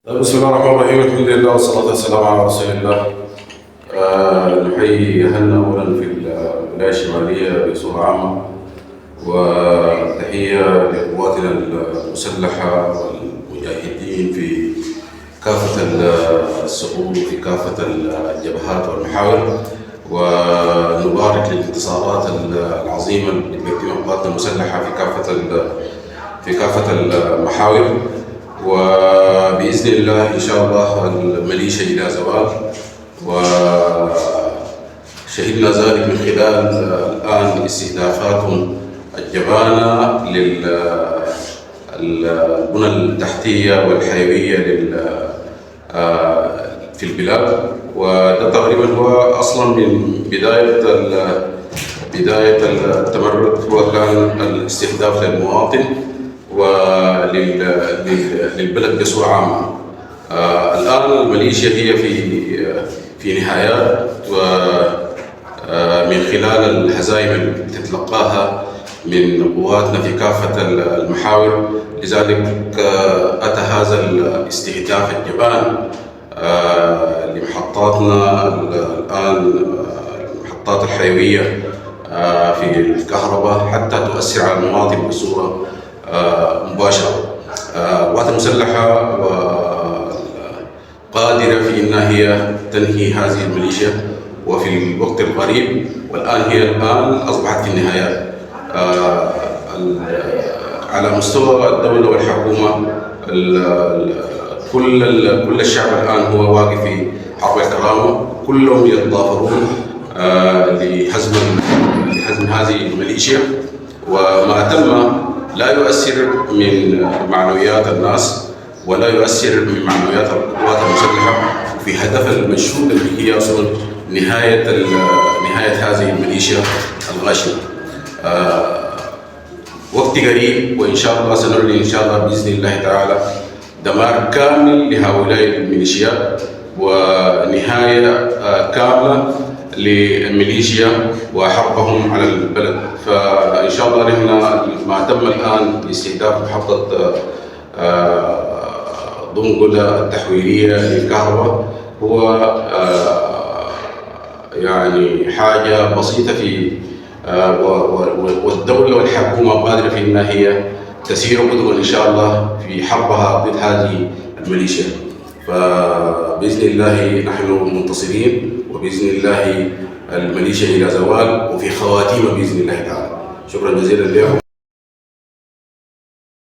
بسم الله الرحمن الرحيم. الحمد لله والصلاة والسلام على رسول الله. نحيي أهلنا أولا في الولاية الشمالية بصورة عامة، وتحية لقواتنا المسلحة والمجاهدين في كافة الصفوف وفي كافة الجبهات والمحاور، ونبارك للانتصارات العظيمة التي تقدمها قواتنا المسلحة في كافة المحاور. وبإذن الله إن شاء الله المليشة إلى زوال، وشهدنا ذلك من خلال الآن استهدافات الجبانة للبنى التحتية والحيوية في البلاد. وده تقريبا هو أصلا من بداية التمرد، هو كان الاستهداف للمواطن وللبلد بصورة عامة. الآن الميليشيا هي في نهايات، ومن خلال الهزائم اللي تتلقاها من قواتنا في كافة المحاور، لذلك أتى هذا الاستهداف الجبان لمحطاتنا الآن، المحطات الحيوية في الكهرباء، حتى تؤثر على المواطن بصورة مباشرة. القوات المسلحة قادرة في أنها هي تنهي هذه الميليشيا وفي الوقت القريب، والآن هي أصبحت في النهايات. على مستوى الدولة والحكومة، كل الشعب الآن هو واقف في حرب الكرامة، كلهم يتضافرون لهزم هذه الميليشيا. وما تم لا يؤثر من معنويات الناس ولا يؤثر من معنويات القوات المسلحة في هدف المنشود اللي هي أصلا نهاية هذه الميليشيا الغاشمة. وقت قريب وإن شاء الله سنعلن إن شاء الله بإذن الله تعالى دمار كامل لهؤلاء الميليشيات، ونهاية كاملة للميليشيا وحربهم على البلد. فإن شاء الله نحن ما تم الآن استهداف محطة ضنقلة التحويلية للكهرباء هو يعني حاجة بسيطة والدولة والحكومة قادرة في أنها هي تسير قدما إن شاء الله في حربها ضد هذه الميليشيا. فبإذن الله نحن منتصرين، وبإذن الله الميليشيا إلى زوال وفي خواتيم بإذن الله تعالى. شكرا جزيلا لكم.